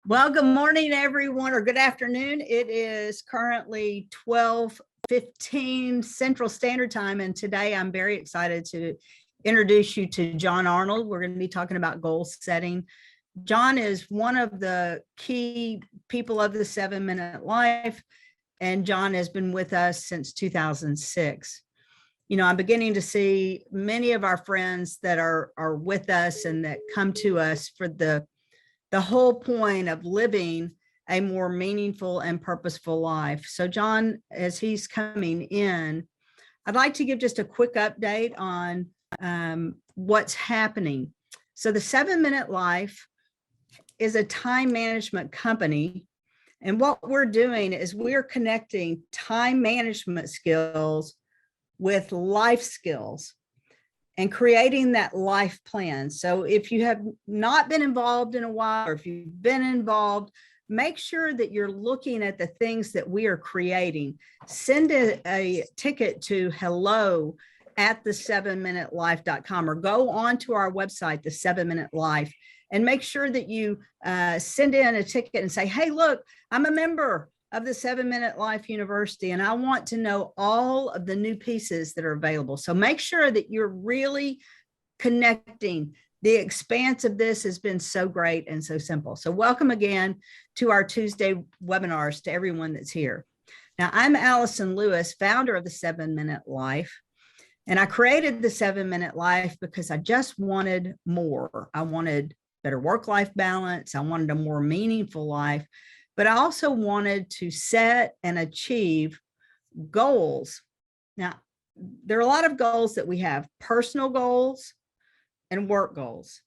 Well, good morning, everyone, or good afternoon. It is currently 12:15 Central Standard Time, and today I'm very excited to introduce you to John Arnold. We're going to be talking about goal setting. John is one of the key people of the 7-Minute Life, and John has been with us since 2006. You know, I'm beginning to see many of our friends that are with us and that come to us for the whole point of living a more meaningful and purposeful life. So John, as he's coming in, I'd like to give just a quick update on what's happening. So the 7-Minute Life is a time management company. And what we're doing is we're connecting time management skills with life skills and creating that life plan. So if you have not been involved in a while, or if you've been involved, make sure that you're looking at the things that we are creating. Send a ticket to hello@the7minutelife.com or go onto our website, the 7-Minute Life, and make sure that you send in a ticket and say, hey, look, I'm a member of the 7-Minute Life University, and I want to know all of the new pieces that are available. So make sure that you're really connecting. The expanse of this has been so great and so simple. So welcome again to our Tuesday webinars to everyone that's here. Now, I'm Allyson Lewis, founder of the 7-Minute Life, and I created the 7-Minute Life because I just wanted more. I wanted better work-life balance. I wanted a more meaningful life. But I also wanted to set and achieve goals. Now, there are a lot of goals that we have, personal goals and work goals.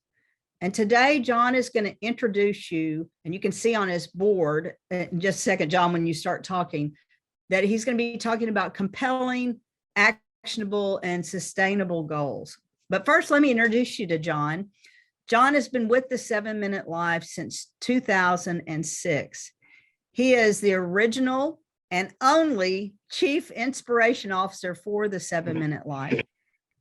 And today, John is going to introduce you, and you can see on his board in just a second, John, when you start talking, that he's going to be talking about compelling, actionable, and sustainable goals. But first, let me introduce you to John. John has been with the 7-Minute Life since 2006. He is the original and only Chief Inspiration Officer for the 7-Minute Life.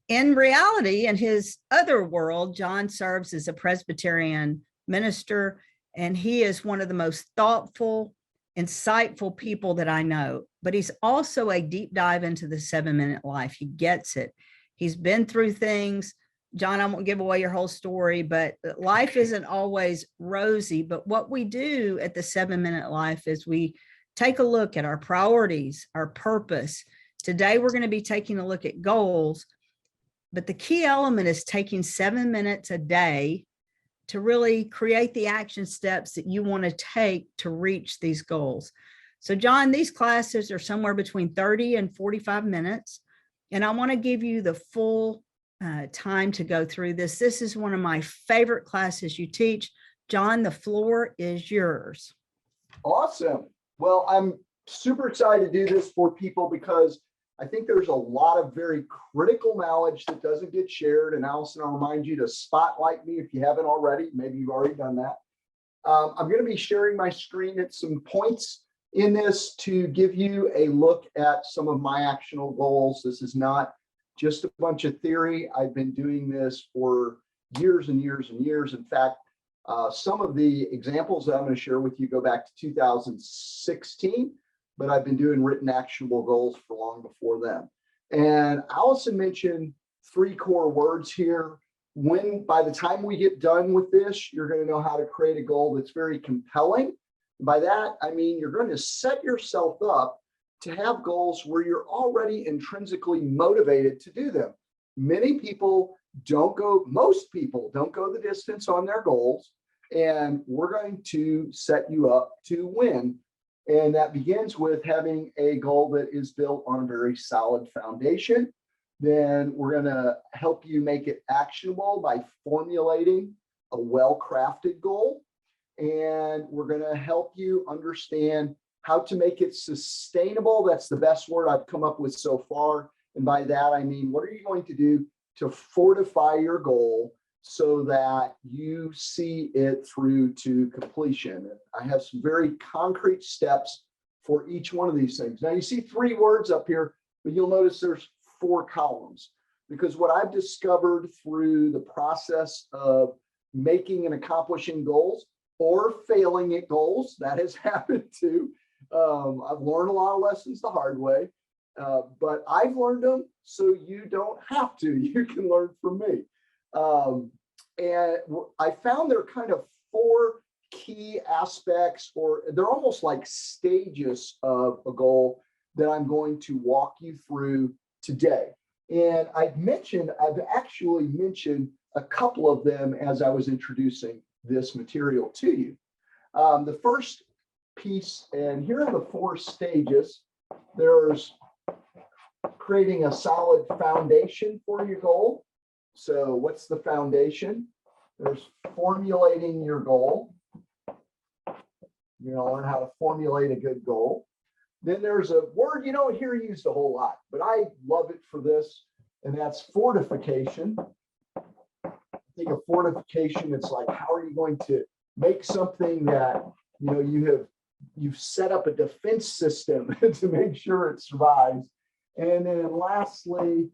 In reality, in his other world, John serves as a Presbyterian minister, and he is one of the most thoughtful, insightful people that I know. But he's also a deep dive into the 7-Minute Life. He gets it. He's been through things. John, I won't give away your whole story, but life isn't always rosy. But what we do at the 7-Minute Life is we take a look at our priorities, our purpose. Today, we're going to be taking a look at goals. But the key element is taking 7 minutes a day to really create the action steps that you want to take to reach these goals. So, John, these classes are somewhere between 30 and 45 minutes. And I want to give you the full time to go through this. This is one of my favorite classes you teach. John, the floor is yours. Awesome. Well, I'm super excited to do this for people because I think there's a lot of very critical knowledge that doesn't get shared. And Alison, I'll remind you to spotlight me if you haven't already. Maybe you've already done that. I'm going to be sharing my screen at some points in this to give you a look at some of my actionable goals. This is not just a bunch of theory. I've been doing this for years and years and years. In fact, some of the examples that I'm going to share with you go back to 2016, but I've been doing written actionable goals for long before then. And Alison mentioned 3 core words here. By the time we get done with this, you're going to know how to create a goal that's very compelling. By that, I mean you're going to set yourself up to have goals where you're already intrinsically motivated to do them. Most people don't go the distance on their goals, and we're going to set you up to win. And that begins with having a goal that is built on a very solid foundation. Then we're going to help you make it actionable by formulating a well-crafted goal. And we're going to help you understand how to make it sustainable. That's the best word I've come up with so far. And by that, I mean, what are you going to do to fortify your goal so that you see it through to completion? And I have some very concrete steps for each one of these things. Now, you see 3 words up here, but you'll notice there's 4 columns, because what I've discovered through the process of making and accomplishing goals or failing at goals. That has happened too. I've learned a lot of lessons the hard way, but I've learned them, so you don't have to. You can learn from me. And I found there are kind of four key aspects, or they're almost like stages of a goal that I'm going to walk you through today. And I've actually mentioned a couple of them as I was introducing this material to you. The first piece, and here are the four stages. There's creating a solid foundation for your goal. So what's the foundation? There's formulating your goal. You're going to learn how to formulate a good goal. Then there's a word you don't hear used a whole lot, but I love it for this, and that's fortification. I think of fortification, it's like, how are you going to make something that, you know, you've set up a defense system to make sure it survives. And then lastly,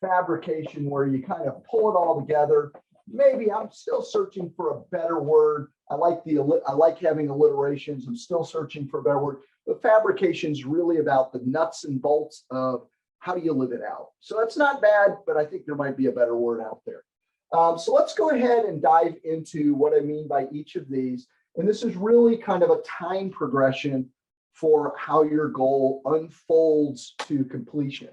fabrication, where you kind of pull it all together. Maybe I'm still searching for a better word. I like having alliterations. I'm still searching for a better word. But fabrication is really about the nuts and bolts of how do you live it out. So it's not bad, but I think there might be a better word out there. So let's go ahead and dive into what I mean by each of these. And this is really kind of a time progression for how your goal unfolds to completion.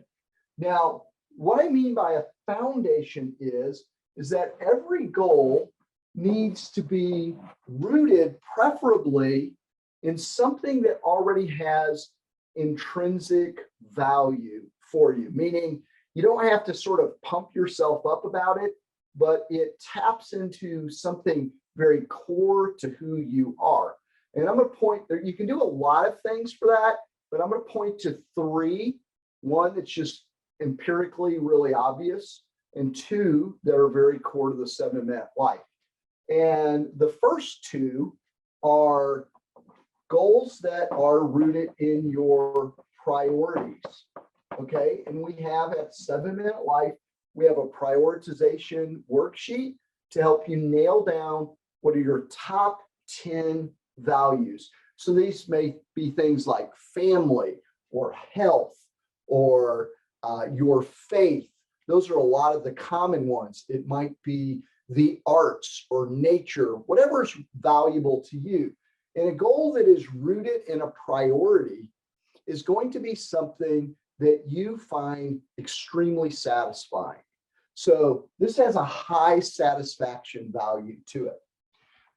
Now, what I mean by a foundation is that every goal needs to be rooted preferably in something that already has intrinsic value for you, meaning you don't have to sort of pump yourself up about it, but it taps into something very core to who you are. And I'm going to point there, you can do a lot of things for that, but I'm going to point to three. One that's just empirically really obvious, and two that are very core to the 7-minute life. And the first two are goals that are rooted in your priorities. Okay. And we have at 7-minute life, we have a prioritization worksheet to help you nail down what are your top 10 values. So these may be things like family or health or your faith. Those are a lot of the common ones. It might be the arts or nature, whatever is valuable to you. And a goal that is rooted in a priority is going to be something that you find extremely satisfying. So this has a high satisfaction value to it.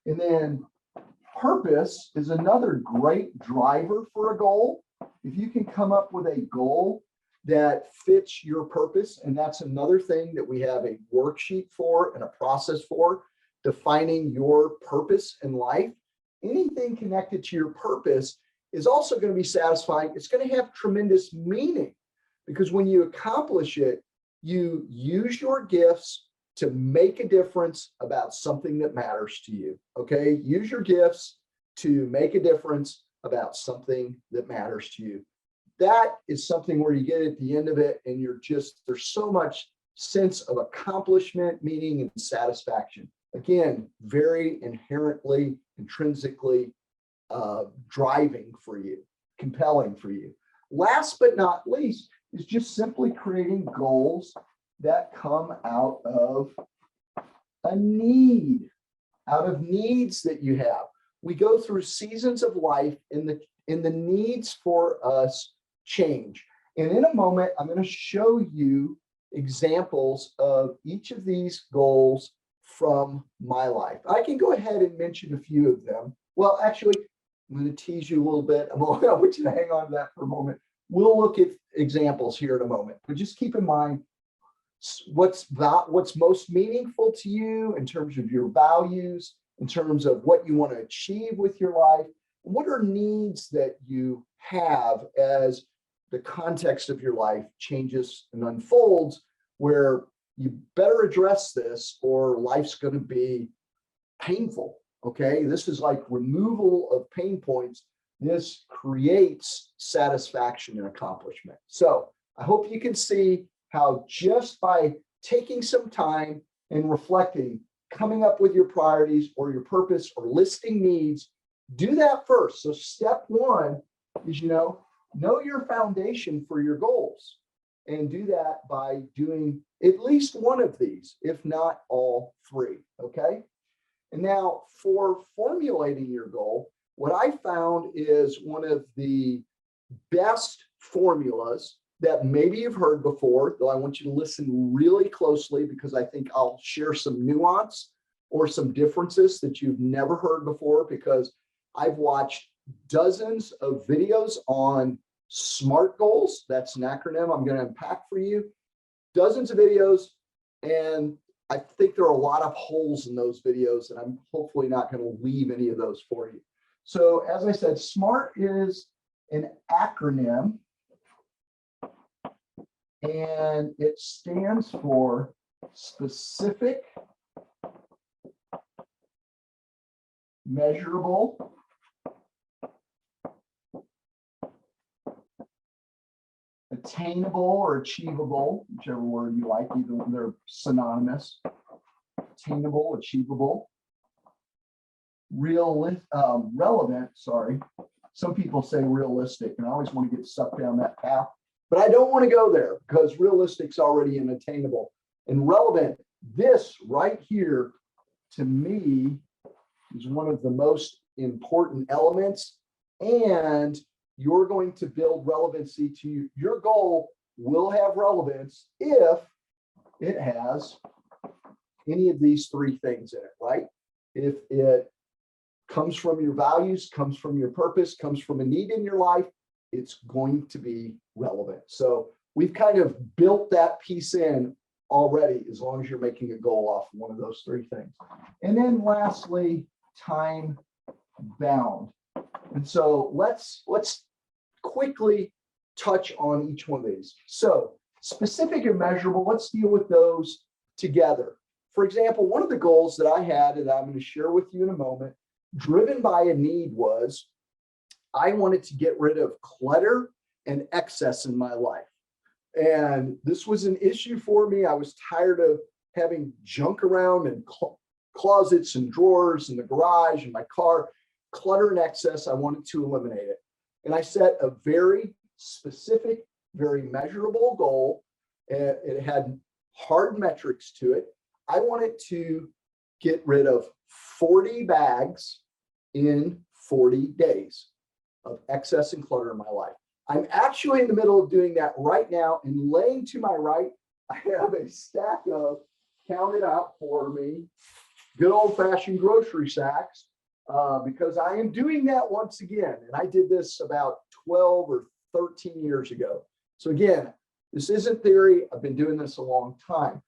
And then purpose is another great driver for a goal. If you can come up with a goal that fits your purpose, and that's another thing that we have a worksheet for and a process for, defining your purpose in life. Anything connected to your purpose is also going to be satisfying. It's going to have tremendous meaning, because when you accomplish it, you use your gifts to make a difference about something that matters to you. Okay, use your gifts to make a difference about something that matters to you. That is something where you get at the end of it and you're just, there's so much sense of accomplishment, meaning, and satisfaction. Again, very inherently, intrinsically driving for you, compelling for you. Last but not least is just simply creating goals that come out of a need, out of needs that you have. We go through seasons of life and the needs for us change. And in a moment, I'm going to show you examples of each of these goals from my life. I can go ahead and mention a few of them. Well, actually, I'm going to tease you a little bit. I want you to hang on to that for a moment. We'll look at examples here in a moment, but just keep in mind what's most meaningful to you in terms of your values, in terms of what you want to achieve with your life. What are needs that you have as the context of your life changes and unfolds, where you better address this or life's going to be painful. Okay, this is like removal of pain points. This creates satisfaction and accomplishment. So I hope you can see how just by taking some time and reflecting, coming up with your priorities or your purpose or listing needs, do that first. So step one is, know your foundation for your goals, and do that by doing at least one of these, if not all three. Okay. And now for formulating your goal, what I found is one of the best formulas that maybe you've heard before, though I want you to listen really closely because I think I'll share some nuance or some differences that you've never heard before, because I've watched dozens of videos on SMART goals. That's an acronym I'm going to unpack for you. Dozens of videos, and I think there are a lot of holes in those videos, and I'm hopefully not going to leave any of those for you. So as I said, SMART is an acronym, and it stands for specific, measurable, attainable or achievable, whichever word you like, either they're synonymous. Attainable, achievable, relevant, sorry. Some people say realistic, and I always want to get sucked down that path, but I don't want to go there because realistic's already an attainable. And relevant, this right here, to me, is one of the most important elements, and you're going to build relevancy to you. Your goal will have relevance if it has any of these three things in it, right? If it comes from your values, comes from your purpose, comes from a need in your life, it's going to be relevant. So we've kind of built that piece in already, as long as you're making a goal off one of those three things. And then lastly, time bound. And so let's quickly touch on each one of these. So specific and measurable, let's deal with those together. For example, one of the goals that I had that I'm going to share with you in a moment, driven by a need, was I wanted to get rid of clutter and excess in my life. And this was an issue for me. I was tired of having junk around in closets and drawers in the garage and my car. Clutter and excess, I wanted to eliminate it. And I set a very specific, very measurable goal. It had hard metrics to it. I wanted to get rid of 40 bags in 40 days of excess and clutter in my life. I'm actually in the middle of doing that right now, and laying to my right, I have a stack of, counted out for me, good old-fashioned grocery sacks, because I am doing that once again. And I did this about 12 or 13 years ago. So again, this isn't theory. I've been doing this a long time.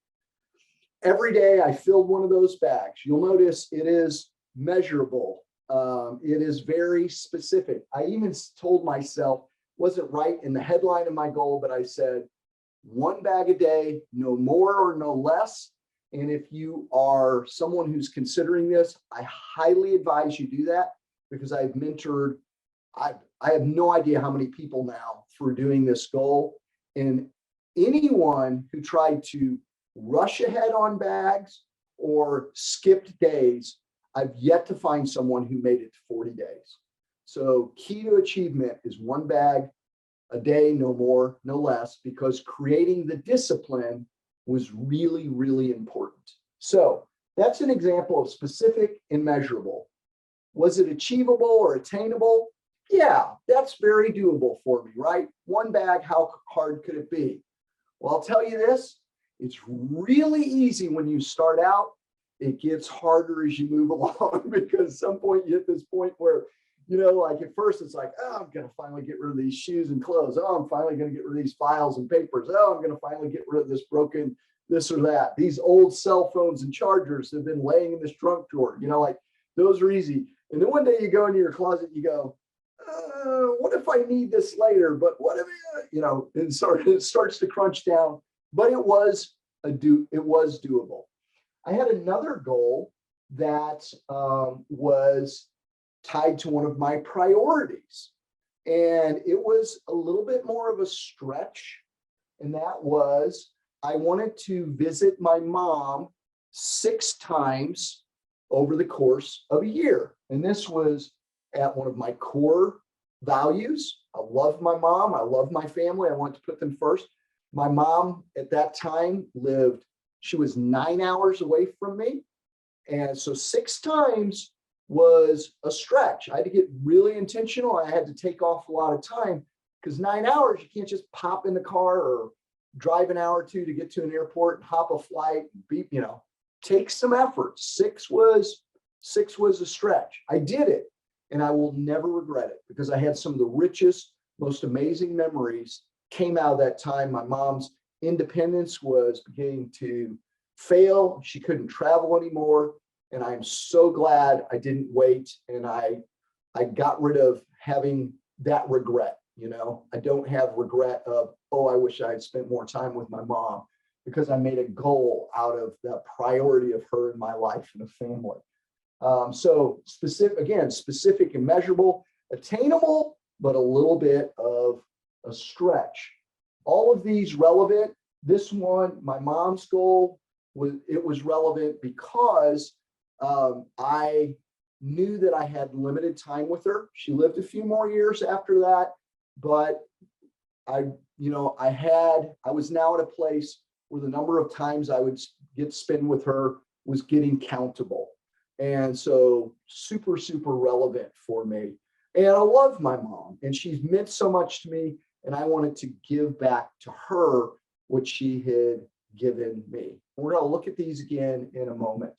Every day I filled one of those bags. You'll notice it is measurable. It is very specific. I even told myself, wasn't right in the headline of my goal, but I said 1 bag a day, no more or no less. And if you are someone who's considering this, I highly advise you do that, because I've mentored, I have no idea how many people now through doing this goal. And anyone who tried to rush ahead on bags or skipped days, I've yet to find someone who made it to 40 days. So key to achievement is 1 bag a day, no more, no less, because creating the discipline was really, really important. So that's an example of specific and measurable. Was it achievable or attainable? Yeah, that's very doable for me, right? 1 bag, how hard could it be? Well, I'll tell you this, it's really easy when you start out. It gets harder as you move along, because at some point you hit this point where, like at first it's like, oh, I'm going to finally get rid of these shoes and clothes. Oh, I'm finally going to get rid of these files and papers. Oh, I'm going to finally get rid of this broken this or that. These old cell phones and chargers have been laying in this trunk drawer, like those are easy. And then one day you go into your closet, you go, what if I need this later? But what if, and it starts to crunch down, but it was doable. I had another goal that was tied to one of my priorities, and it was a little bit more of a stretch. And that was, I wanted to visit my mom 6 times over the course of a year. And this was at one of my core values. I love my mom. I love my family. I want to put them first. My mom at that time she was 9 hours away from me. And so 6 times was a stretch. I had to get really intentional. I had to take off a lot of time because 9 hours, you can't just pop in the car or drive an hour or two to get to an airport and hop a flight, take some effort. 6 was a stretch. I did it and I will never regret it because I had some of the richest, most amazing memories came out of that time. My mom's independence was beginning to fail. She couldn't travel anymore. And I'm so glad I didn't wait. And I got rid of having that regret. I don't have regret of, I wish I had spent more time with my mom, because I made a goal out of the priority of her in my life and a family. So specific and measurable, attainable, but a little bit of a stretch. All of these relevant. This one, my mom's goal, was relevant because I knew that I had limited time with her. She lived a few more years after that, but I was now at a place where the number of times I would spend with her was getting countable. And so super, super relevant for me. And I love my mom and she's meant so much to me. And I wanted to give back to her what she had given me. We're going to look at these again in a moment.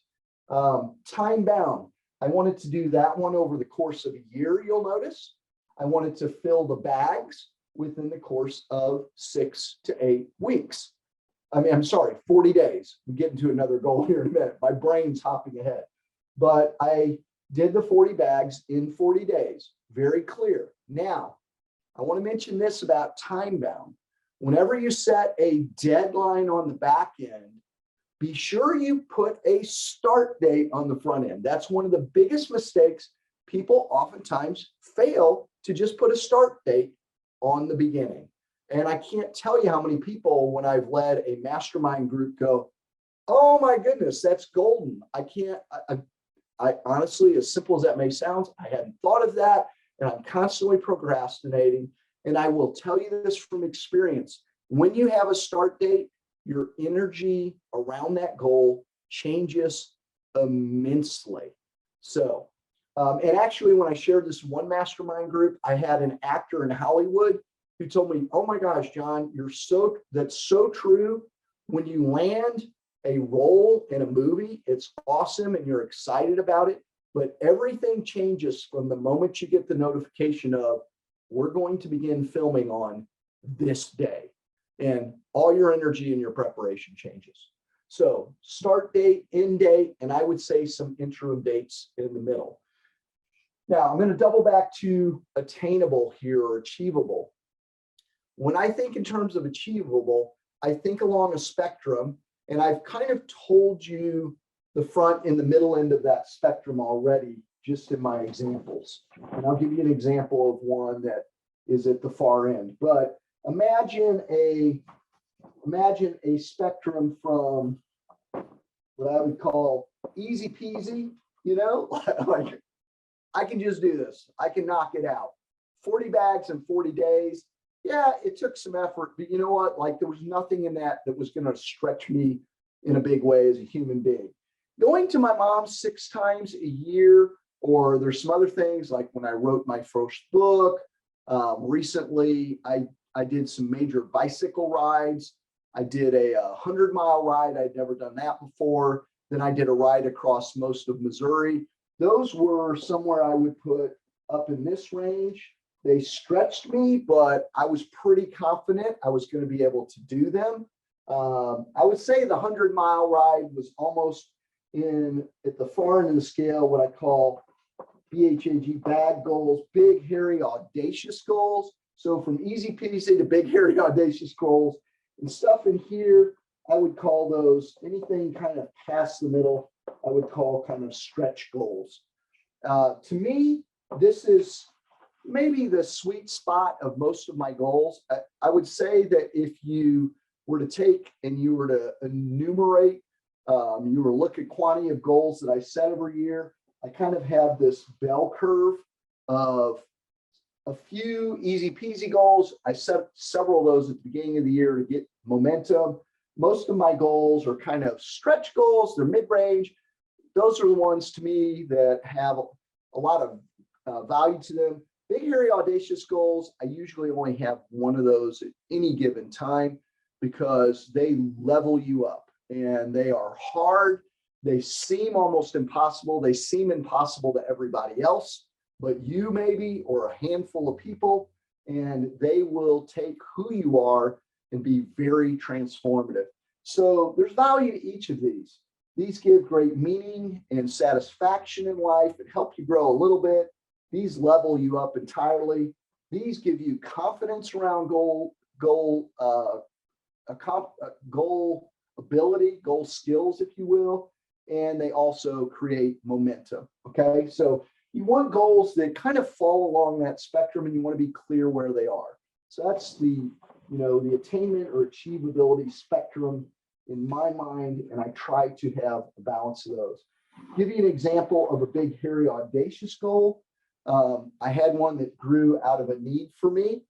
Time bound. I wanted to do that one over the course of a year, you'll notice. I wanted to fill the bags within the course of 6 to 8 weeks. 40 days. I'm getting to another goal here in a minute. My brain's hopping ahead. But I did the 40 bags in 40 days. Very clear. Now, I want to mention this about time bound. Whenever you set a deadline on the back end, be sure you put a start date on the front end. That's one of the biggest mistakes. People oftentimes fail to just put a start date on the beginning. And I can't tell you how many people, when I've led a mastermind group, go, oh my goodness, that's golden. I honestly, as simple as that may sound, I hadn't thought of that. And I'm constantly procrastinating. And I will tell you this from experience. When you have a start date, your energy around that goal changes immensely. So, and actually, when I shared this one mastermind group, I had an actor in Hollywood who told me, oh my gosh, John, that's so true. When you land a role in a movie, it's awesome and you're excited about it, but everything changes from the moment you get the notification of, we're going to begin filming on this day, and all your energy and your preparation changes. So start date, end date, and I would say some interim dates in the middle. Now I'm going to double back to attainable here, or achievable. When I think in terms of achievable, I think along a spectrum, and I've kind of told you the front and the middle end of that spectrum already, just in my examples. And I'll give you an example of one that is at the far end. But imagine a spectrum from what I would call easy peasy, like I can just do this. I can knock it out. 40 bags in 40 days. Yeah, it took some effort, but you know what? Like there was nothing in that was going to stretch me in a big way as a human being. Going to my mom 6 times a year, or there's some other things like when I wrote my first book. Recently, I did some major bicycle rides. I did a 100-mile ride. I'd never done that before. Then I did a ride across most of Missouri. Those were somewhere I would put up in this range. They stretched me, but I was pretty confident I was going to be able to do them. I would say the 100-mile ride was almost at the far end of the scale, what I call BHAG, bad goals, big, hairy, audacious goals. So from easy peasy to big, hairy, audacious goals, and stuff in here, I would call those anything kind of past the middle, I would call kind of stretch goals. To me, this is maybe the sweet spot of most of my goals. I would say that if you were to take and you were to enumerate You were look at quantity of goals that I set every year. I kind of have this bell curve of a few easy peasy goals. I set several of those at the beginning of the year to get momentum. Most of my goals are kind of stretch goals. They're mid-range. Those are the ones to me that have a lot of value to them. Big, hairy, audacious goals, I usually only have one of those at any given time because they level you up and they are hard. They seem almost impossible. They seem impossible to everybody else, but you maybe, or a handful of people, and they will take who you are and be very transformative. So there's value to each of these. These give great meaning and satisfaction in life and help you grow a little bit. These level you up entirely. These give you confidence around goal ability, goal skills, if you will, and they also create momentum. Okay, so you want goals that kind of fall along that spectrum, and you want to be clear where they are. So that's the the attainment or achievability spectrum in my mind, and I try to have a balance of those. Give you an example of a big, hairy, audacious goal. I had one that grew out of a need for me.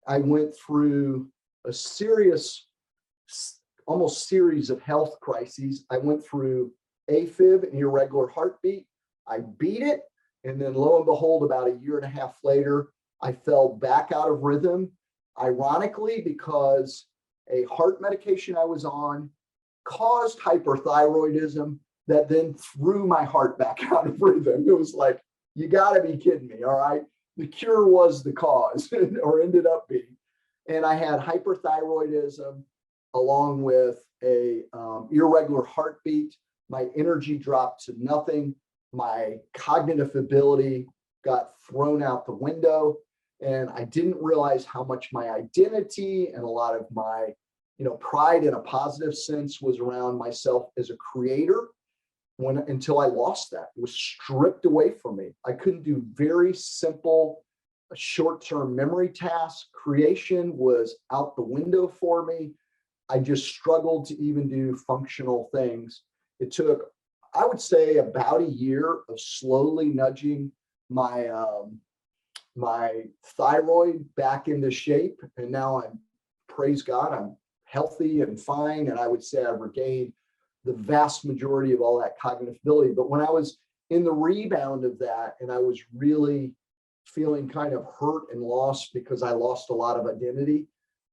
I went through a serious, almost series of health crises. I went through AFib, an irregular heartbeat. I beat it. And then lo and behold, about a year and a half later, I fell back out of rhythm, ironically, because a heart medication I was on caused hyperthyroidism that then threw my heart back out of rhythm. It was like, you got to be kidding me. All right. The cure was the cause or ended up being. And I had hyperthyroidism along with a irregular heartbeat. My energy dropped to nothing. My cognitive ability got thrown out the window. And I didn't realize how much my identity and a lot of my, pride in a positive sense was around myself as a creator. Until I lost that, it was stripped away from me. I couldn't do very simple short-term memory tasks. Creation was out the window for me. I just struggled to even do functional things. It took, I would say, about a year of slowly nudging my my thyroid back into shape, and now praise God, I'm healthy and fine, and I would say I've regained the vast majority of all that cognitive ability. But when I was in the rebound of that, and I was really feeling kind of hurt and lost because I lost a lot of identity,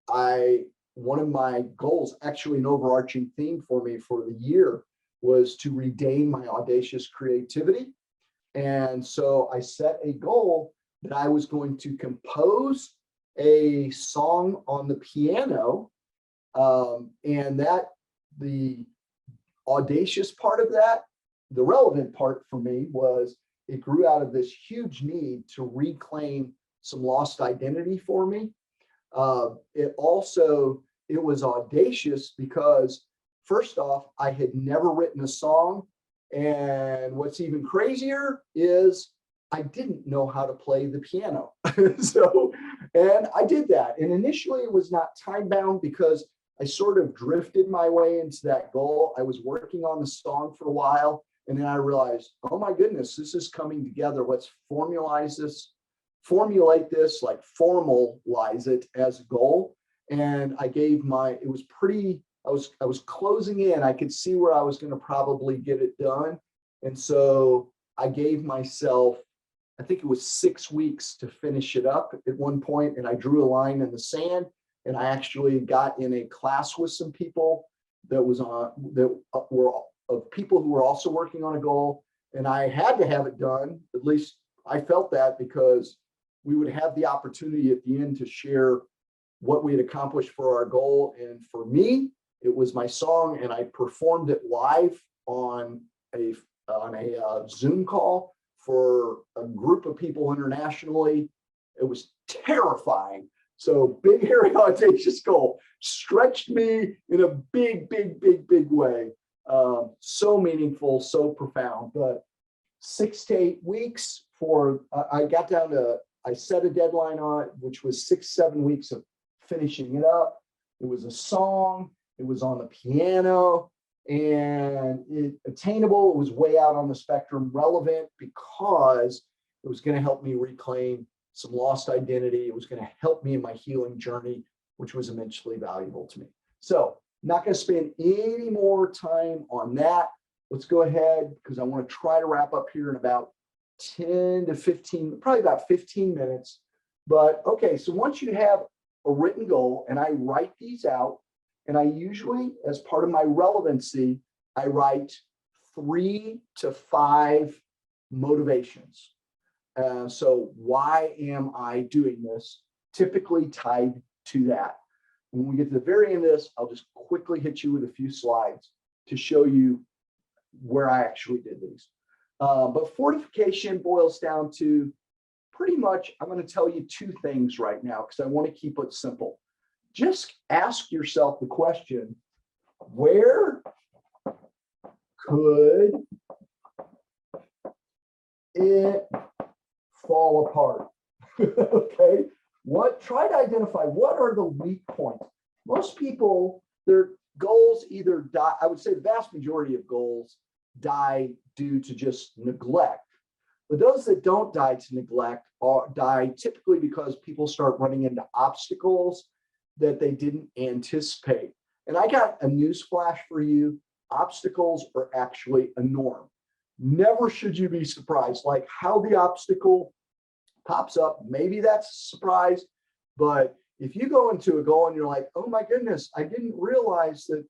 one of my goals, actually an overarching theme for me for the year, was to regain my audacious creativity. And so I set a goal that I was going to compose a song on the piano, and that the audacious part of that, the relevant part for me, was it grew out of this huge need to reclaim some lost identity for me. It was audacious because, first off, I had never written a song. And what's even crazier is I didn't know how to play the piano. And I did that. And initially it was not time bound because I sort of drifted my way into that goal. I was working on the song for a while, and then I realized, oh my goodness, this is coming together. Let's formalize this, formulate this, like formalize it as a goal. And I gave I was closing in. I could see where I was going to probably get it done. And so I gave myself, I think it was 6 weeks to finish it up at one point, and I drew a line in the sand. And I actually got in a class with some people that were of people who were also working on a goal. And I had to have it done. At least I felt that, because we would have the opportunity at the end to share what we had accomplished for our goal. And for me, it was my song, and I performed it live on a Zoom call for a group of people internationally. It was terrifying. So big, hairy, audacious goal stretched me in a big, big, big, big way. So meaningful, so profound. But 6 to 8 weeks I got down to, I set a deadline on it, which was 6, 7 weeks of finishing it up. It was a song. It was on the piano. And attainable, it was way out on the spectrum. Relevant because it was going to help me reclaim some lost identity. It was going to help me in my healing journey, which was immensely valuable to me. So I'm not going to spend any more time on that. Let's go ahead, because I want to try to wrap up here in about 10 to 15, probably about 15 minutes. But okay, so once you have a written goal, and I write these out, and I usually, as part of my relevancy, I write 3 to 5 motivations. So why am I doing this? Typically tied to that. When we get to the very end of this, I'll just quickly hit you with a few slides to show you where I actually did these. But fortification boils down to pretty much, I'm going to tell you 2 things right now because I want to keep it simple. Just ask yourself the question, where could it fall apart? Okay. Try to identify what are the weak points. Most people, their goals either die, I would say the vast majority of goals die due to just neglect. But those that don't die to neglect die typically because people start running into obstacles that they didn't anticipate. And I got a news flash for you. Obstacles are actually a norm. Never should you be surprised, like how the obstacle pops up. Maybe that's a surprise, but if you go into a goal and you're like, oh my goodness, I didn't realize that,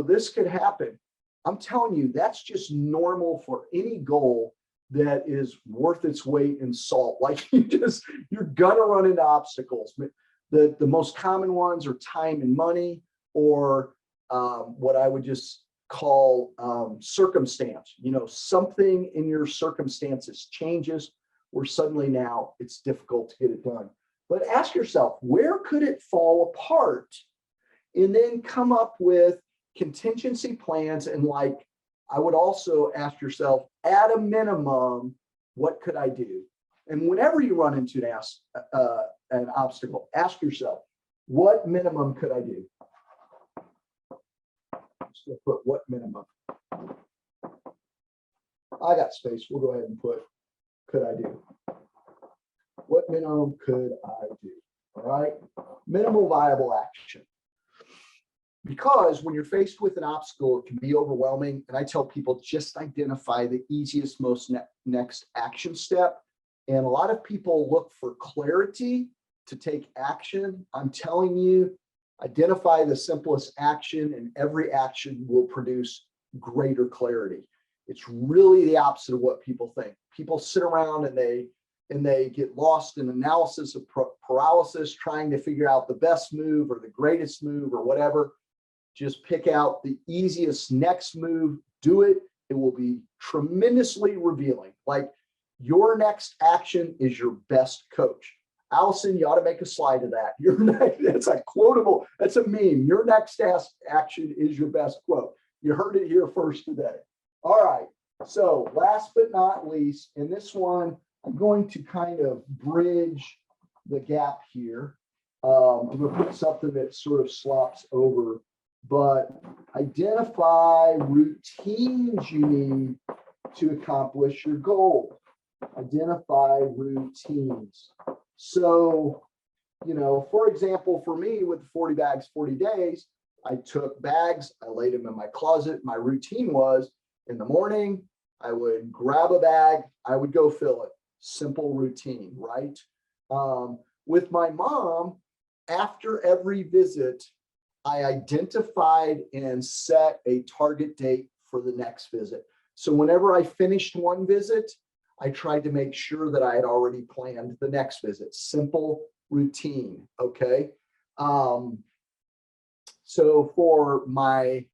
this could happen. I'm telling you, that's just normal for any goal that is worth its weight in salt. Like you're gonna run into obstacles. The most common ones are time and money, or what I would just call circumstance. Something in your circumstances changes where suddenly now it's difficult to get it done. But ask yourself, where could it fall apart? And then come up with contingency plans. And I would also ask yourself, at a minimum, what could I do? And whenever you run into an obstacle, ask yourself, what minimum could I do? I'm just going to put what minimum. I got space. We'll go ahead and put, could I do? What minimum could I do? All right. Minimal viable action. Because when you're faced with an obstacle, it can be overwhelming. And I tell people, just identify the easiest, most next action step. And a lot of people look for clarity to take action. I'm telling you, identify the simplest action, and every action will produce greater clarity. It's really the opposite of what people think. People sit around and they get lost in analysis of paralysis, trying to figure out the best move or the greatest move or whatever. Just pick out the easiest next move, do it. It will be tremendously revealing. Like, your next action is your best coach. Alison, you ought to make a slide of that. That's a quotable, that's a meme. Your next action is your best quote. You heard it here first today. All right. So last but not least, in this one, I'm going to kind of bridge the gap here. I'm going to put something that sort of slops over, but identify routines you need to accomplish your goal. Identify routines. So, for example, for me with 40 bags, 40 days, I took bags, I laid them in my closet. My routine was in the morning, I would grab a bag, I would go fill it. Simple routine, right? With my mom, after every visit, I identified and set a target date for the next visit. So whenever I finished one visit, I tried to make sure that I had already planned the next visit. Simple routine, okay? So for my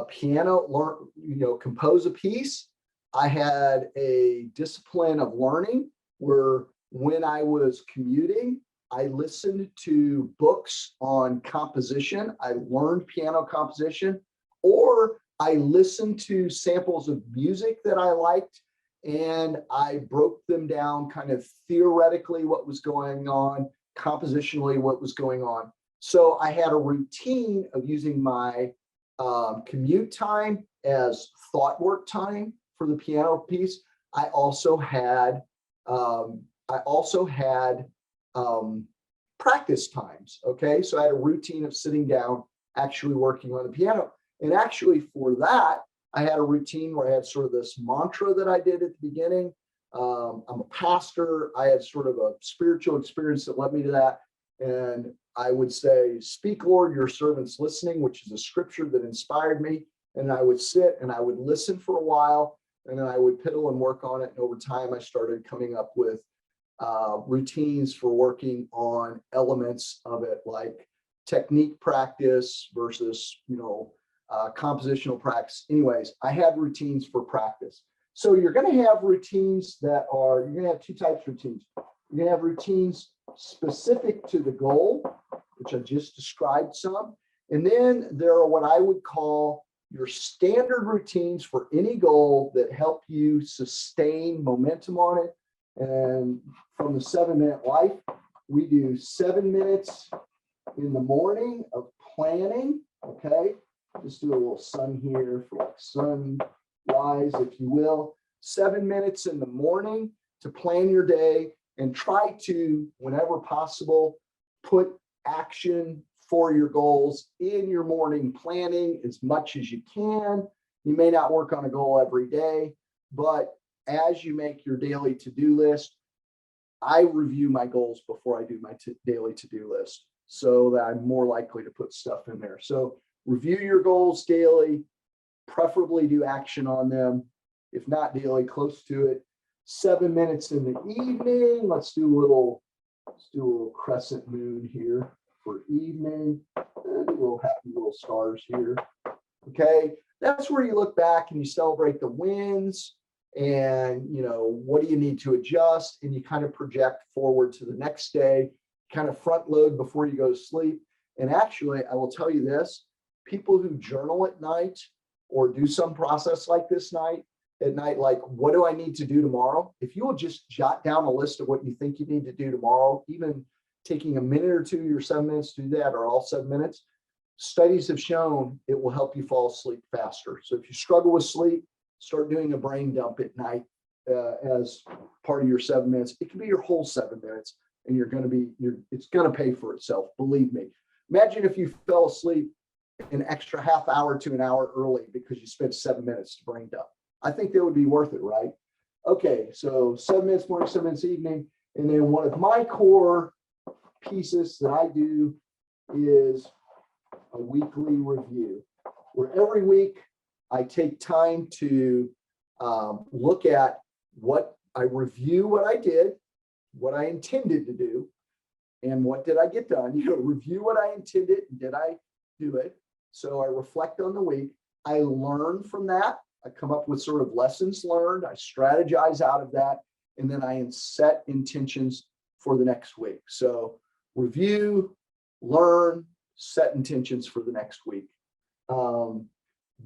piano, compose a piece, I had a discipline of learning where when I was commuting, I listened to books on composition. I learned piano composition, or I listened to samples of music that I liked, and I broke them down kind of theoretically what was going on, compositionally what was going on. So I had a routine of using my commute time as thought work time for the piano piece. I also had practice times. Okay, so I had a routine of sitting down, actually working on the piano. And actually for that, I had a routine where I had sort of this mantra that I did at the beginning. I'm a pastor. I had sort of a spiritual experience that led me to that. And I would say, "Speak, Lord, your servant's listening," which is a scripture that inspired me. And I would sit and I would listen for a while, and then I would piddle and work on it. And over time, I started coming up with routines for working on elements of it, like technique practice versus, compositional practice. Anyways, I had routines for practice. So you're going to have routines you're going to have two types of routines. You're going to have routines specific to the goal, which I just described some. And then there are what I would call your standard routines for any goal that help you sustain momentum on it. And from the 7-minute life, we do 7 minutes in the morning of planning. Okay, just do a little sun here for like sunrise, if you will. 7 minutes in the morning to plan your day and try to, whenever possible, put action for your goals in your morning planning as much as you can. You may not work on a goal every day, but as you make your daily to-do list, I review my goals before I do my daily to-do list so that I'm more likely to put stuff in there. So review your goals daily, preferably do action on them. If not daily, close to it. 7 minutes in the evening. Let's do a little crescent moon here for evening. And a little happy little stars here. Okay, that's where you look back and you celebrate the wins. And what do you need to adjust, and you kind of project forward to the next day, kind of front load before you go to sleep. And actually, I will tell you this, people who journal at night or do some process like this at night, like, what do I need to do tomorrow? If you will just jot down a list of what you think you need to do tomorrow, even taking a minute or two, your 7 minutes to do that, or all 7 minutes, studies have shown it will help you fall asleep faster. So if you struggle with sleep, start doing a brain dump at night as part of your 7 minutes. It can be your whole 7 minutes, and it's going to pay for itself. Believe me. Imagine if you fell asleep an extra half hour to an hour early because you spent 7 minutes to brain dump. I think that would be worth it, right? Okay, so 7 minutes morning, 7 minutes evening. And then one of my core pieces that I do is a weekly review, where every week I take time to look at review what I did, what I intended to do, and what did I get done. Review what I intended, and did I do it? So I reflect on the week. I learn from that. I come up with sort of lessons learned. I strategize out of that, and then I set intentions for the next week. So review, learn, set intentions for the next week.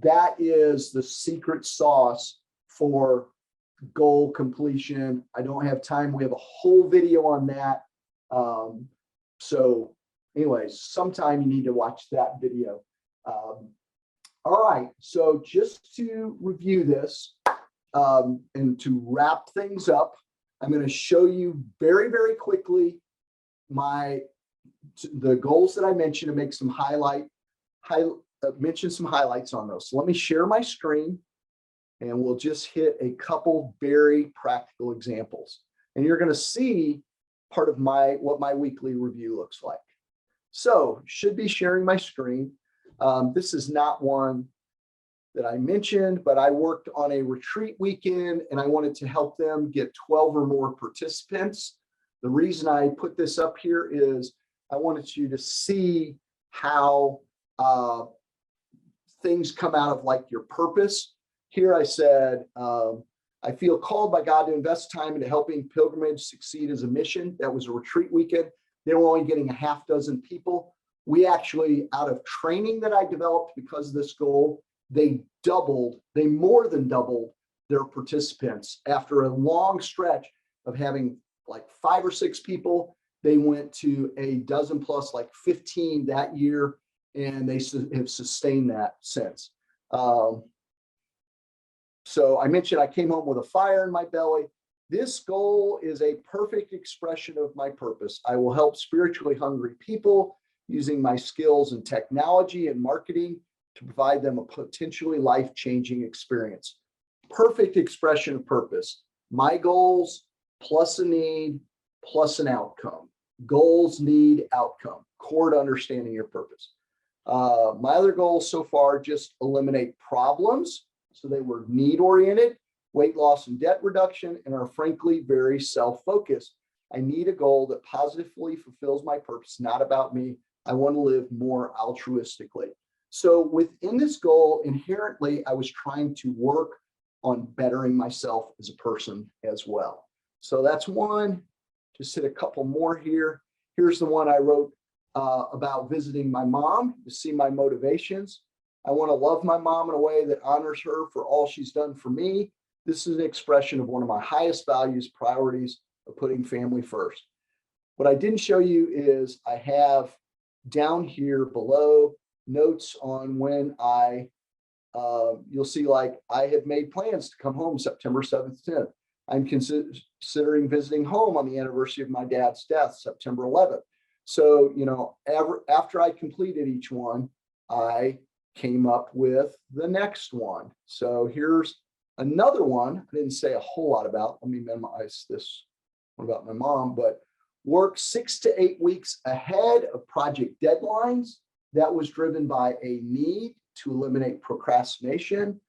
That is the secret sauce for goal completion. I don't have time. We have a whole video on that. So anyways, sometime you need to watch that video. All right, so just to review this and to wrap things up, I'm going to show you very, very quickly the goals that I mentioned and make some mention some highlights on those. So let me share my screen, and we'll just hit a couple very practical examples. And you're going to see part of what my weekly review looks like. So should be sharing my screen. This is not one that I mentioned, but I worked on a retreat weekend and I wanted to help them get 12 or more participants. The reason I put this up here is I wanted you to see how things come out of like your purpose. Here I said, I feel called by God to invest time into helping pilgrimage succeed as a mission. That was a retreat weekend. They were only getting a half dozen people. We actually, out of training that I developed because of this goal, they more than doubled their participants. After a long stretch of having like 5 or 6 people, they went to a dozen plus, like 15 that year. and they have sustained that since. So I mentioned I came home with a fire in my belly. This goal is a perfect expression of my purpose. I will help spiritually hungry people using my skills in technology and marketing to provide them a potentially life-changing experience. Perfect expression of purpose. My goals plus a need plus an outcome. Goals, need, outcome. Core to understanding your purpose. My other goals so far, just eliminate problems. So they were need-oriented, weight loss and debt reduction, and are frankly very self-focused. I need a goal that positively fulfills my purpose, not about me. I want to live more altruistically. So within this goal, inherently, I was trying to work on bettering myself as a person as well. So that's one. Just hit a couple more here. Here's the one I wrote about visiting my mom to see my motivations. I want to love my mom in a way that honors her for all she's done for me. This is an expression of one of my highest values, priorities of putting family first. What I didn't show you is I have down here below notes on when you'll see like I have made plans to come home September 7th, 10th. I'm considering visiting home on the anniversary of my dad's death, September 11th. So, after I completed each one, I came up with the next one. So here's another one I didn't say a whole lot about. Let me minimize this one about my mom, but work 6 to 8 weeks ahead of project deadlines. That was driven by a need to eliminate procrastination.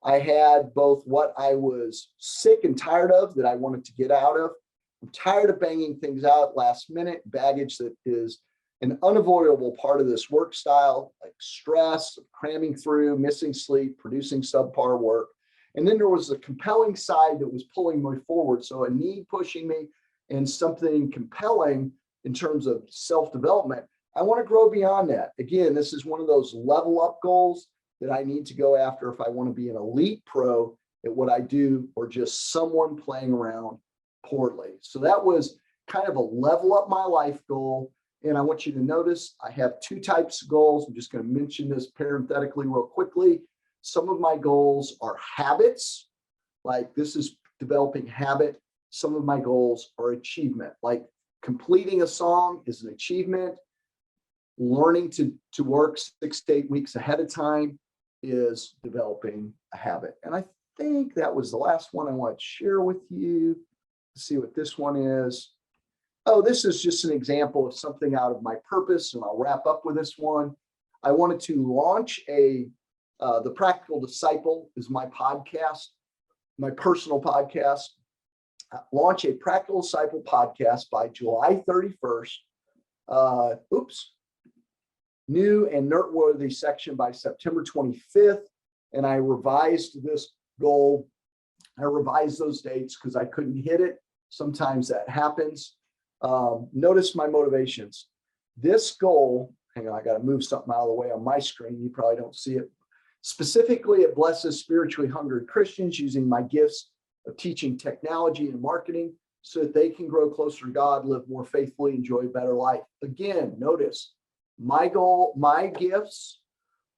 I had both what I was sick and tired of that I wanted to get out of. I'm tired of banging things out last minute, baggage that is an unavoidable part of this work style, like stress, cramming through, missing sleep, producing subpar work. And then there was a compelling side that was pulling me forward. So a need pushing me and something compelling in terms of self-development. I want to grow beyond that. Again, this is one of those level up goals that I need to go after if I want to be an elite pro at what I do or just someone playing around poorly. So that was kind of a level up my life goal. And I want you to notice I have two types of goals. I'm just going to mention this parenthetically real quickly. Some of my goals are habits, like this is developing habit. Some of my goals are achievement, like completing a song is an achievement. Learning to work 6 to 8 weeks ahead of time is developing a habit. And I think that was the last one I want to share with you. Let's see what this one is. Oh, this is just an example of something out of my purpose, and I'll wrap up with this one. I wanted to launch The Practical Disciple is my podcast, my personal podcast. Launch a Practical Disciple podcast by July 31st. New and noteworthy section by September 25th. And I revised this goal. I revised those dates because I couldn't hit it. Sometimes that happens. Notice my motivations. This goal, hang on, I got to move something out of the way on my screen. You probably don't see it. Specifically, it blesses spiritually hungry Christians using my gifts of teaching technology and marketing so that they can grow closer to God, live more faithfully, enjoy a better life. Again, notice my goal, my gifts,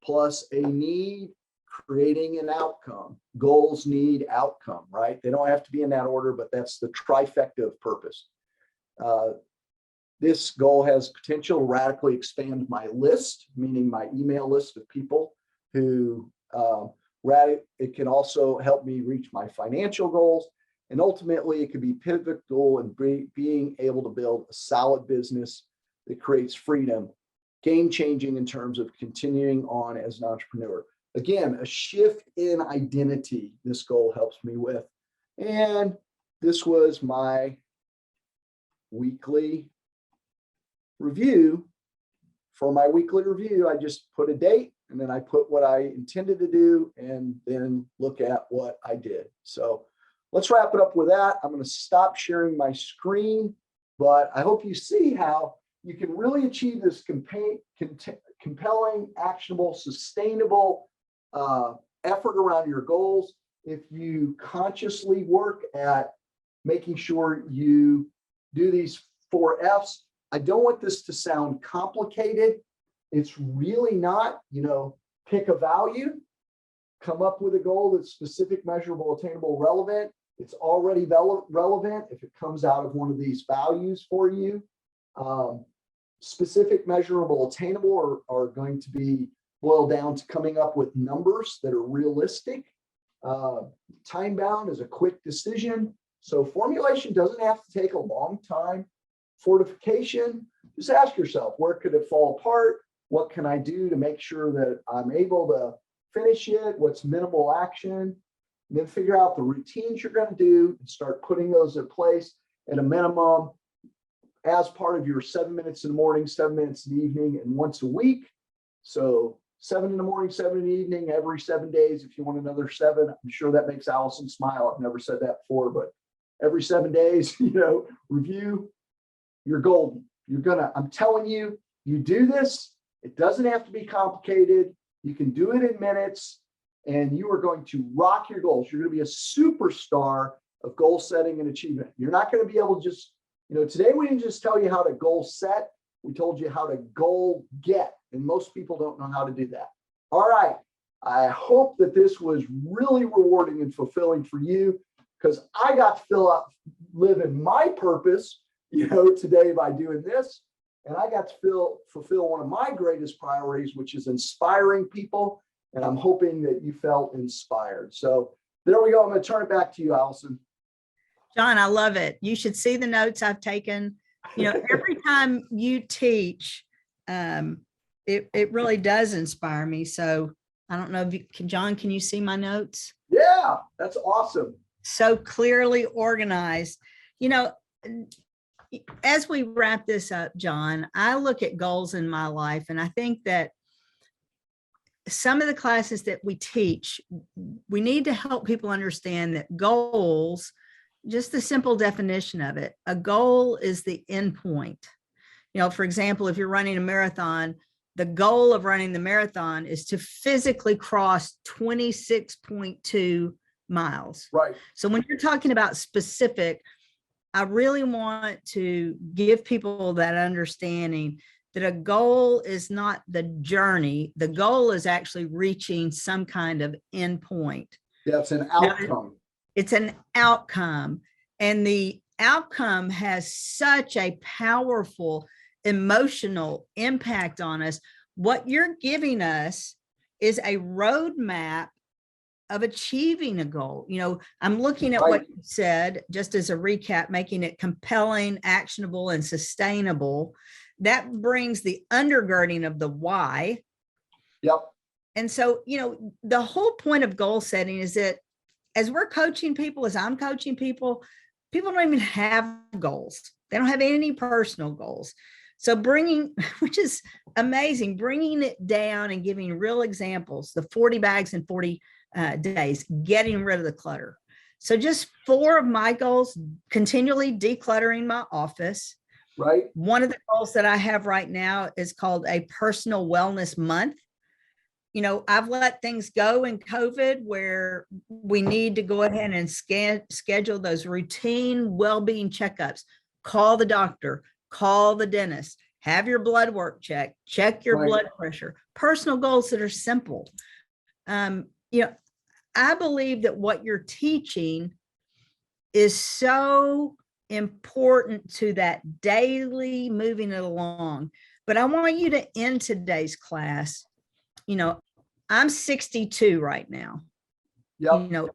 plus a need, creating an outcome. Goals, need, outcome, right? They don't have to be in that order, but that's the trifecta of purpose. This goal has potential to radically expand my list, meaning my email list of people who it can also help me reach my financial goals. And ultimately, it could be pivotal in being able to build a solid business that creates freedom, game-changing in terms of continuing on as an entrepreneur. Again, a shift in identity this goal helps me with. And this was my weekly review. For my weekly review, I just put a date and then I put what I intended to do and then look at what I did. So let's wrap it up with that. I'm going to stop sharing my screen, but I hope you see how you can really achieve this compelling, actionable, sustainable effort around your goals if you consciously work at making sure you do these 4 F's. I don't want this to sound complicated. It's really not, pick a value, come up with a goal that's specific, measurable, attainable, relevant. It's already relevant if it comes out of one of these values for you. Specific, measurable, attainable are going to be boiled down to coming up with numbers that are realistic. Time bound is a quick decision. So formulation doesn't have to take a long time. Fortification, just ask yourself, where could it fall apart? What can I do to make sure that I'm able to finish it? What's minimal action? And then figure out the routines you're going to do and start putting those in place at a minimum as part of your 7 minutes in the morning, 7 minutes in the evening, and once a week. So 7 in the morning, 7 in the evening, every 7 days. If you want another 7, I'm sure that makes Allyson smile. I've never said that before, but every 7 days, review. You're golden. I'm telling you, you do this. It doesn't have to be complicated. You can do it in minutes, and you are going to rock your goals. You're going to be a superstar of goal setting and achievement. You're not going to be able to just, today we didn't just tell you how to goal set. We told you how to goal get, and most people don't know how to do that. All right. I hope that this was really rewarding and fulfilling for you, because I got to live in my purpose, today by doing this. And I got to fulfill one of my greatest priorities, which is inspiring people. And I'm hoping that you felt inspired. So there we go. I'm going to turn it back to you, Allyson. John, I love it. You should see the notes I've taken. Every time you teach, it really does inspire me. So I don't know if John, can you see my notes? Yeah, that's awesome. So clearly organized. As we wrap this up, John, I look at goals in my life, and I think that some of the classes that we teach, we need to help people understand that goals, just the simple definition of it, a goal is the end point. For example, if you're running a marathon, the goal of running the marathon is to physically cross 26.2 miles. Right. So when you're talking about specific, I really want to give people that understanding that a goal is not the journey. The goal is actually reaching some kind of end point. Yeah, it's an outcome. It's an outcome. And the outcome has such a powerful emotional impact on us. What you're giving us is a roadmap of achieving a goal. I'm looking at what you said, just as a recap, making it compelling, actionable, and sustainable. That brings the undergirding of the why. Yep. And so, the whole point of goal setting is that as we're coaching people, as I'm coaching people don't even have goals. They don't have any personal goals. So which is amazing, bringing it down and giving real examples, the 40 bags in 40 days, getting rid of the clutter. So just 4 of my goals: continually decluttering my office. Right. One of the goals that I have right now is called a personal wellness month. I've let things go in COVID where we need to go ahead and schedule those routine well-being checkups. Call the doctor, call the dentist, have your blood work checked, check your blood pressure. Personal goals that are simple. I believe that what you're teaching is so important to that daily moving it along. But I want you to end today's class. I'm 62 right now. Yep.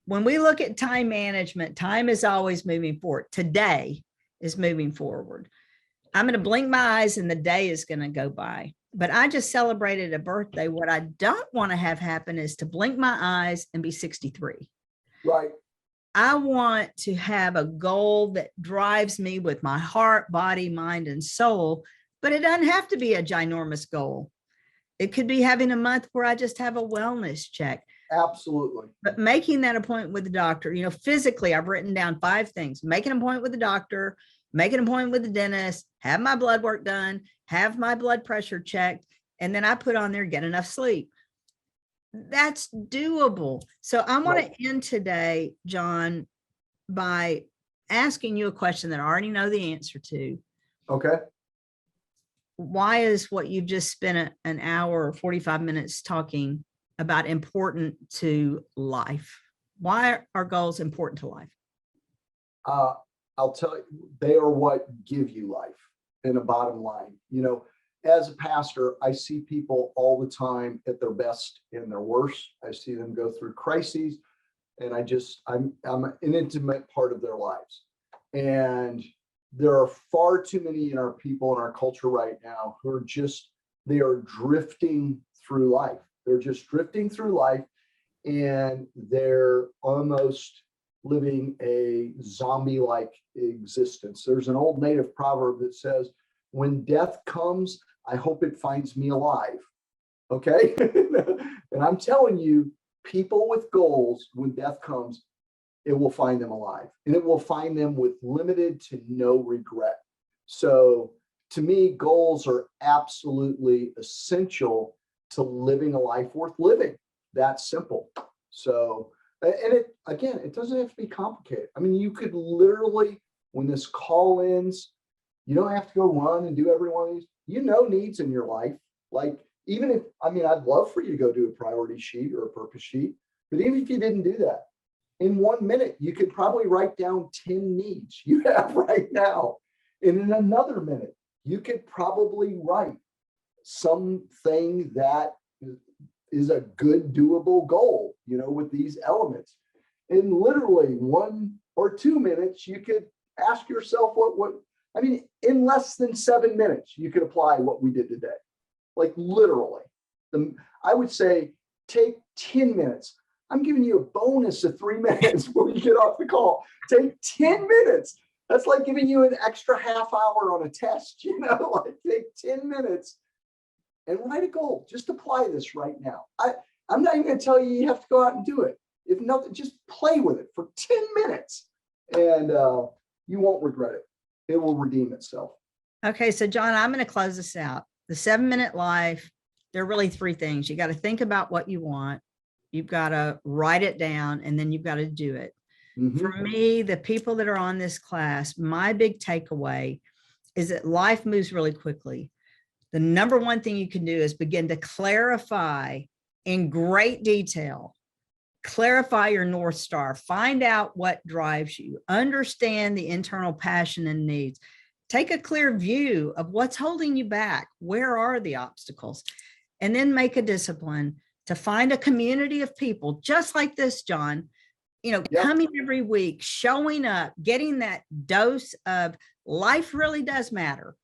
When we look at time management, time is always moving forward. Today is moving forward. I'm going to blink my eyes and the day is going to go by. But I just celebrated a birthday. What I don't want to have happen is to blink my eyes and be 63. Right. I want to have a goal that drives me with my heart, body, mind, and soul, but it doesn't have to be a ginormous goal. It could be having a month where I just have a wellness check. Absolutely. But making that appointment with the doctor, physically, I've written down 5 things: make an appointment with the doctor, make an appointment with the dentist, have my blood work done, have my blood pressure checked, and then I put on there, get enough sleep. That's doable. So I want to end today, John, by asking you a question that I already know the answer to. Okay. why is what you've just spent an hour or 45 minutes talking about important to life? Why are goals important to life? I'll tell you, they are what give you life in a bottom line. As a pastor, I see people all the time at their best and their worst. I see them go through crises, and I'm an intimate part of their lives. And there are far too many in our people in our culture right now who are they are drifting through life. They're just drifting through life, and they're almost living a zombie-like existence. There's an old native proverb that says, when death comes, I hope it finds me alive. Okay. And I'm telling you, people with goals, when death comes, it will find them alive, and it will find them with limited to no regret. So to me, goals are absolutely essential to living a life worth living. That's simple. So, and it doesn't have to be complicated. I mean, you could literally, when this call ends, you don't have to go run and do every one of these, needs in your life. Like, I'd love for you to go do a priority sheet or a purpose sheet, but even if you didn't do that, in 1 minute, you could probably write down 10 needs you have right now. And in another minute, you could probably write something that is a good, doable goal, with these elements. In literally 1 or 2 minutes, you could ask yourself in less than 7 minutes, you could apply what we did today. Like literally, I would say take 10 minutes. I'm giving you a bonus of 3 minutes when you get off the call. Take 10 minutes. That's like giving you an extra half hour on a test, like take 10 minutes and write a goal. Just apply this right now. I'm not even going to tell you have to go out and do it. If nothing, just play with it for 10 minutes and you won't regret it. It will redeem itself. Okay. So John, I'm going to close this out. The 7-minute life, there are really 3 things. You got to think about what you want. You've got to write it down, and then you've got to do it. Mm-hmm. For me, the people that are on this class, my big takeaway is that life moves really quickly. The number one thing you can do is begin to clarify in great detail, clarify your North Star, find out what drives you, understand the internal passion and needs, take a clear view of what's holding you back. Where are the obstacles? And then make a discipline to find a community of people just like this, John, coming every week, showing up, getting that dose of life really does matter.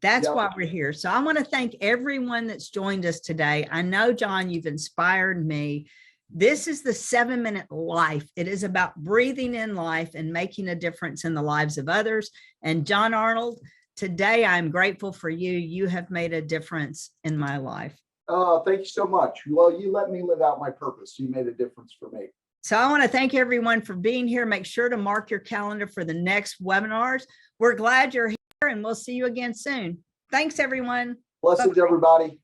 That's why we're here. So I want to thank everyone that's joined us today. I know, John, you've inspired me. This is the 7-minute life. It is about breathing in life and making a difference in the lives of others. And John Arnold, today I'm grateful for you. You have made a difference in my life. Oh, thank you so much. Well, you let me live out my purpose. You made a difference for me. So I want to thank everyone for being here. Make sure to mark your calendar for the next webinars. We're glad you're here, and we'll see you again soon. Thanks, everyone. Blessings, everybody.